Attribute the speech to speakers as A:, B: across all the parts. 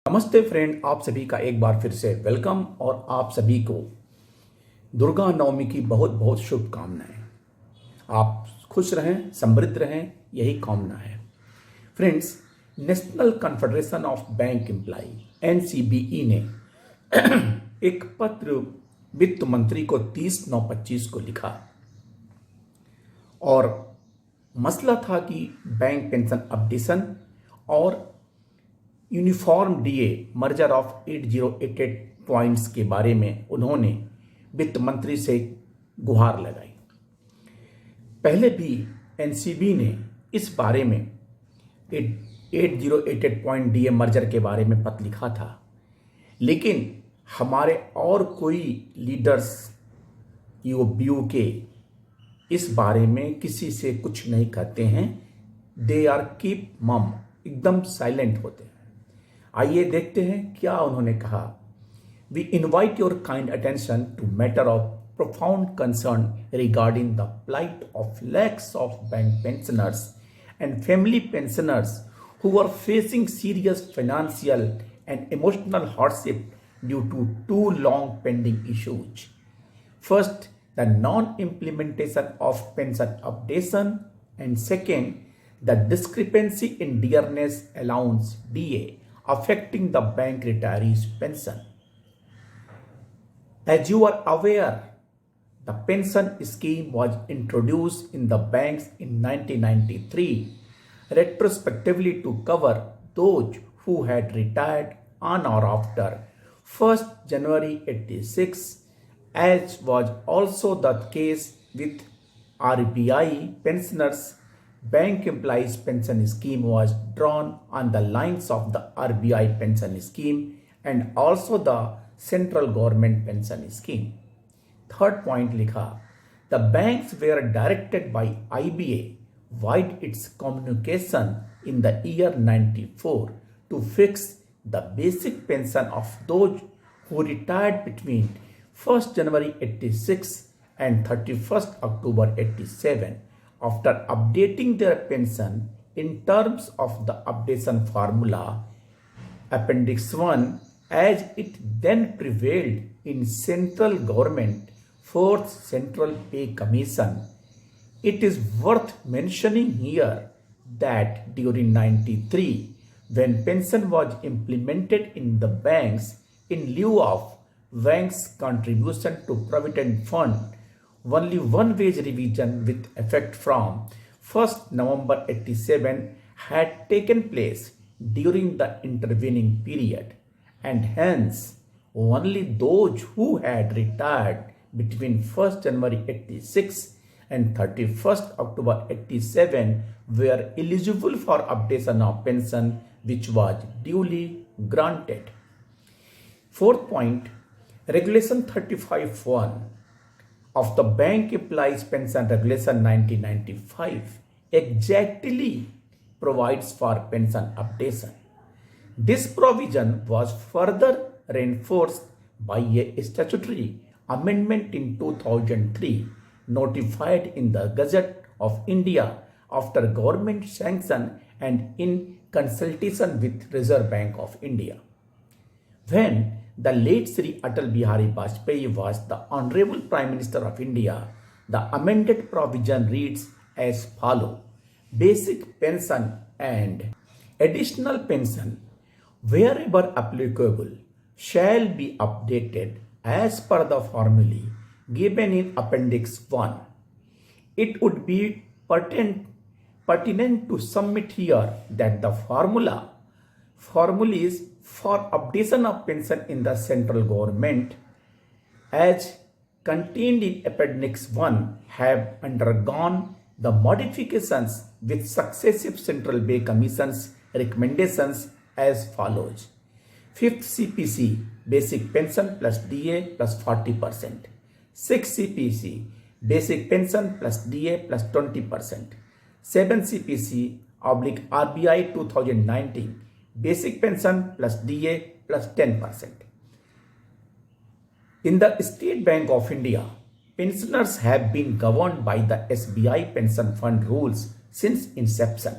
A: नमस्ते फ्रेंड, आप सभी का एक बार फिर से वेलकम और आप सभी को दुर्गा नवमी की बहुत बहुत शुभकामनाएं। आप खुश रहें, समृद्ध रहें, यही कामना है। Friends, national confederation of bank employ NCBE ने एक पत्र वित्त मंत्री को 30/9/25 को लिखा और मसला था कि बैंक पेंशन अपडेशन और uniform DA merger of 8088 points के बारे में उन्होंने वित्त मंत्री से गुहार लगाई। पहले भी एनसीबी ने इस बारे में 8088 पॉइंट डीए मर्जर के बारे में पत्र लिखा था, लेकिन हमारे और कोई लीडर्स यूबीयू के इस बारे में किसी से कुछ नहीं कहते हैं। दे आर कीप मम, एकदम साइलेंट होते हैं। आइए देखते हैं क्या उन्होंने कहा। We invite your kind attention to matter of profound concern regarding the plight of lakhs of bank pensioners and family pensioners who are facing serious financial and emotional hardship due to two long pending issues. First, the non-implementation of pension updation, and second, the discrepancy in Dearness allowance DA affecting the bank retirees' pension. As you are aware, the pension scheme was introduced in the banks in 1993 retrospectively to cover those who had retired on or after 1st January 86, as was also the case with RBI pensioners. Bank employees pension scheme was drawn on the lines of the RBI pension scheme and also the central government pension scheme. Third point likha, the banks were directed by IBA vide its communication in the year 94 to fix the basic pension of those who retired between 1st January 86 and 31st October 87 after updating their pension in terms of the updation formula Appendix 1 as it then prevailed in central government 4th Central Pay Commission. It is worth mentioning here that during 93, when pension was implemented in the banks in lieu of banks' contribution to Provident Fund, only one wage revision with effect from 1st November 87 had taken place during the intervening period, and hence only those who had retired between 1st January 86 and 31st October 87 were eligible for updation of pension, which was duly granted. Fourth point, Regulation 35(1) of the Bank Employees Pension Regulation 1995 exactly provides for pension updation. This provision was further reinforced by a statutory amendment in 2003 notified in the Gazette of India after government sanction and in consultation with Reserve Bank of India. When the late Sri Atal Bihari Vajpayee was the Honorable Prime Minister of India, the amended provision reads as follows: basic pension and additional pension, wherever applicable, shall be updated as per the formulae given in Appendix 1. It would be pertinent to submit here that the formulas for updation of pension in the central government as contained in Appendix 1 have undergone the modifications with successive Central Bay Commission's recommendations as follows. 5th CPC, basic pension plus DA plus 40%. 6th CPC, basic pension plus DA plus 20%. 7th CPC oblique RBI 2019, basic pension plus DA plus 10%. In the State Bank of India, pensioners have been governed by the SBI pension fund rules since inception.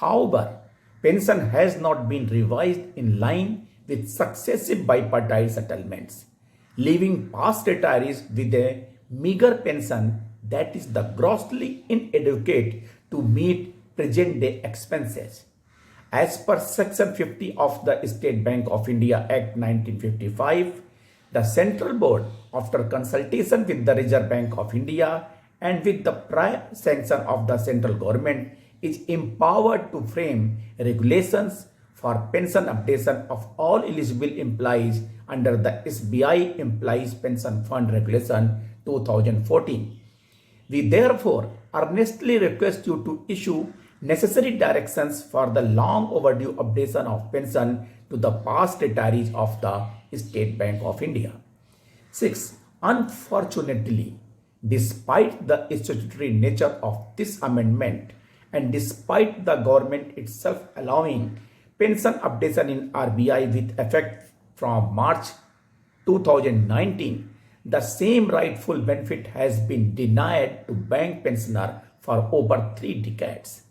A: However, pension has not been revised in line with successive bipartite settlements, leaving past retirees with a meager pension that is the grossly inadequate to meet present day expenses. As per Section 50 of the State Bank of India Act 1955, the Central Board, after consultation with the Reserve Bank of India and with the prior sanction of the central government, is empowered to frame regulations for pension updation of all eligible employees under the SBI Employees Pension Fund Regulation 2014. We therefore earnestly request you to issue necessary directions for the long overdue updation of pension to the past retirees of the State Bank of India. 6. Unfortunately, despite the statutory nature of this amendment and despite the government itself allowing pension updation in RBI with effect from March 2019, the same rightful benefit has been denied to bank pensioner for over 3 decades.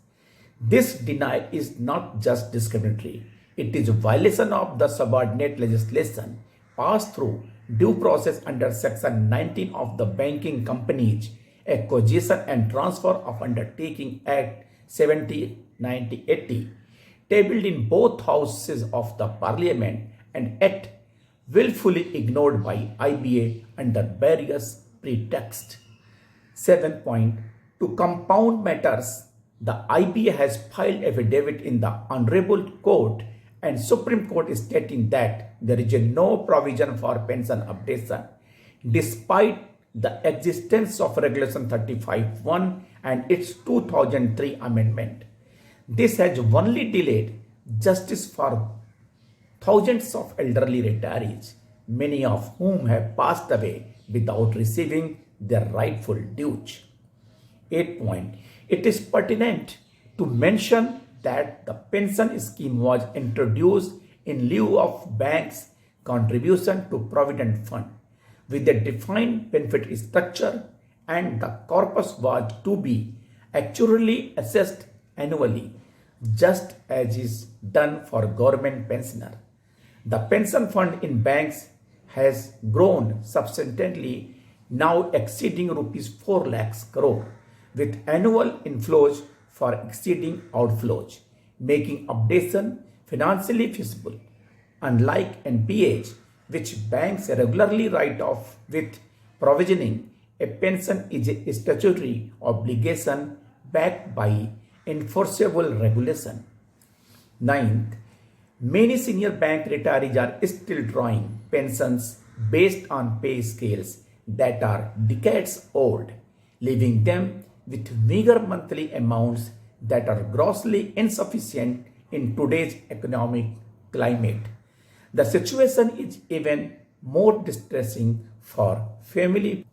A: This denial is not just discriminatory, it is a violation of the subordinate legislation passed through due process under Section 19 of the Banking Companies Acquisition and Transfer of Undertaking Act 1980, tabled in both houses of the Parliament and yet willfully ignored by IBA under various pretexts. 7. To compound matters, the IBA has filed affidavit in the Honorable Court and Supreme Court is stating that there is no provision for pension updation despite the existence of Regulation 35(1) and its 2003 amendment. This has only delayed justice for thousands of elderly retirees, many of whom have passed away without receiving their rightful dues. 8. It is pertinent to mention that the pension scheme was introduced in lieu of banks' contribution to Provident Fund with a defined benefit structure, and the corpus was to be actually assessed annually, just as is done for government pensioner. The pension fund in banks has grown substantially, now exceeding rupees 4 lakhs crore, with annual inflows for exceeding outflows, making updation financially feasible. Unlike NPH, which banks regularly write off with provisioning, a pension is a statutory obligation backed by enforceable regulation. 9. Many senior bank retirees are still drawing pensions based on pay scales that are decades old, leaving them with meager monthly amounts that are grossly insufficient in today's economic climate. The situation is even more distressing for families,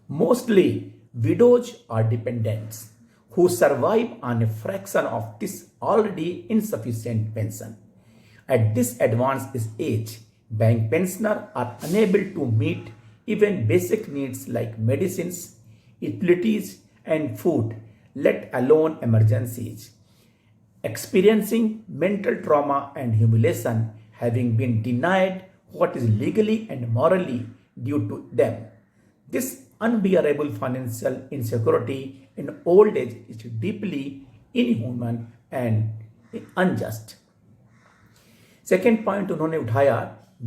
A: mostly widows or dependents, who survive on a fraction of this already insufficient pension. At this advanced age, bank pensioners are unable to meet even basic needs like medicines, utilities, and food, let alone emergencies, experiencing mental trauma and humiliation, having been denied what is legally and morally due to them. This unbearable financial insecurity in old age is deeply inhuman and unjust. Second point उन्होंने उठाया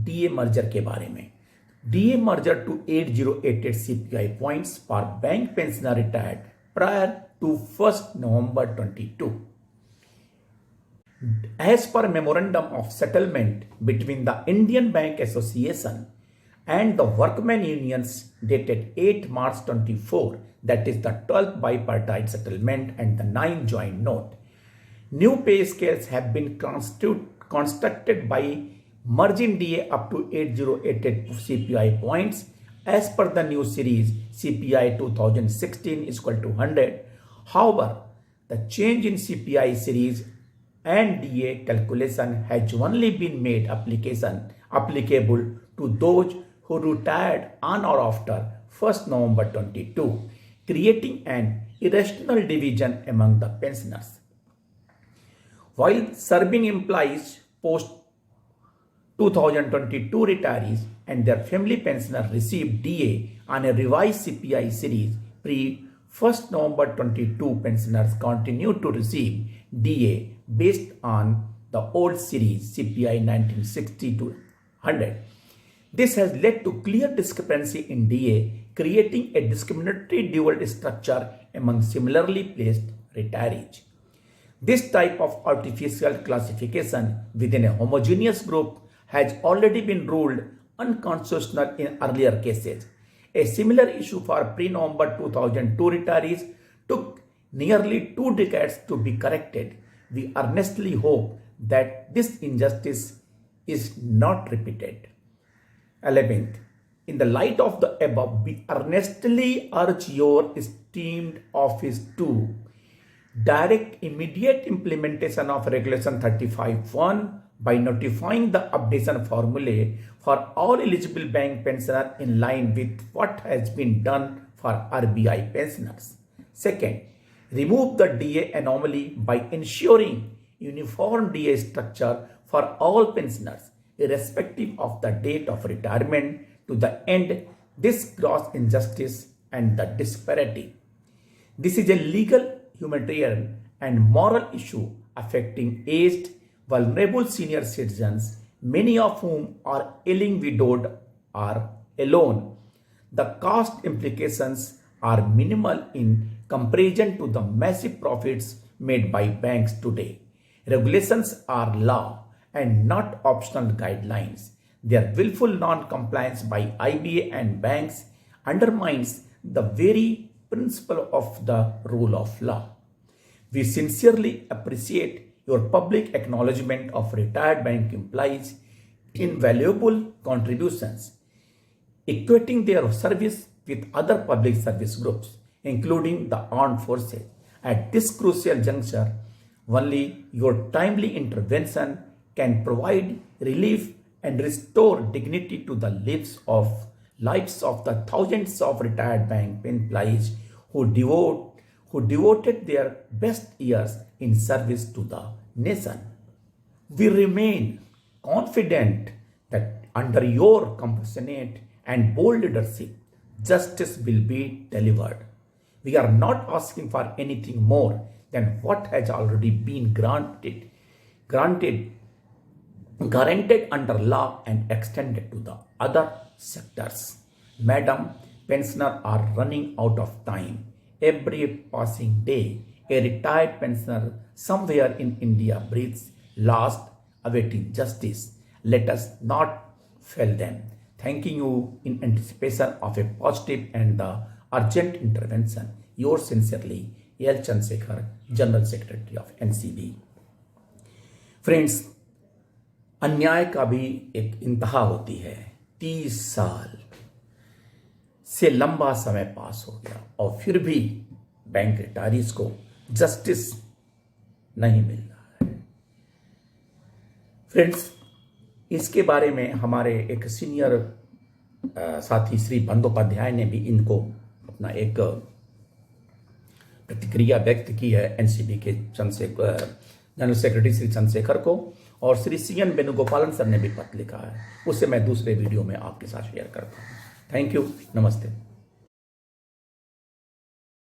A: DA merger के बारे में. DA merger to 8088 CPI points for bank pensioner retired prior to 1st November 22. As per memorandum of settlement between the Indian Bank Association and the workmen unions dated 8 March 24, that is the 12th bipartite settlement and the 9th joint note, new pay scales have been constructed by merging DA up to 8088 CPI points as per the new series CPI 2016 is equal to 100. However, the change in CPI series and DA calculation has only been made applicable to those who retired on or after 1st November 22, creating an irrational division among the pensioners. While serving employees post 2022 retirees and their family pensioners received DA on a revised CPI series pre 1st November 22, pensioners continue to receive DA based on the old series CPI 1960 to 100. This has led to clear discrepancy in DA, creating a discriminatory dual structure among similarly placed retirees. This type of artificial classification within a homogeneous group has already been ruled unconstitutional in earlier cases. A similar issue for pre-November 2002 retirees took nearly 2 decades to be corrected. We earnestly hope that this injustice is not repeated. 11th, in the light of the above, we earnestly urge your esteemed office to direct immediate implementation of Regulation 35(1) by notifying the updation formulae for all eligible bank pensioners in line with what has been done for RBI pensioners. Second, remove the DA anomaly by ensuring uniform DA structure for all pensioners, irrespective of the date of retirement, to the end this gross injustice and the disparity. This is a legal, humanitarian, and moral issue affecting aged, vulnerable senior citizens, many of whom are ailing, widowed, or alone. The cost implications are minimal in comparison to the massive profits made by banks today. Regulations are law and not optional guidelines. Their willful non-compliance by IBA and banks undermines the very principle of the rule of law. We sincerely appreciate your public acknowledgement of retired bank employees' invaluable contributions, equating their service with other public service groups, including the armed forces. At this crucial juncture, only your timely intervention can provide relief and restore dignity to the lives of the thousands of retired bank employees who devoted their best years in service to the nation. We remain confident that under your compassionate and bold leadership, justice will be delivered. We are not asking for anything more than what has already been granted under law and extended to the other sectors. Madam, pensioners are running out of time. Every passing day, a retired pensioner somewhere in India breathes last, awaiting justice. Let us not fail them. Thanking you in anticipation of a positive and the urgent intervention. Yours sincerely, L. Chandrasekhar, General Secretary of NCB. Friends, अन्याय का भी एक इंतहा होती है। 30 साल से लंबा समय पास हो गया और फिर भी बैंक रिटायरीज को जस्टिस नहीं मिल रहा है। फ्रेंड्स, इसके बारे में हमारे एक सीनियर साथी श्री बंदोपाध्याय ने भी इनको अपना एक प्रतिक्रिया व्यक्त की है एनसीबी के जनरल सेक्रेटरी श्री चंद्रशेखर को, और श्री CN वेणुगोपालन सर ने भी पत्र लिखा है। उसे मैं दूसरे वीडियो में आपके साथ शेयर करता हूँ। थैंक यू, नमस्ते।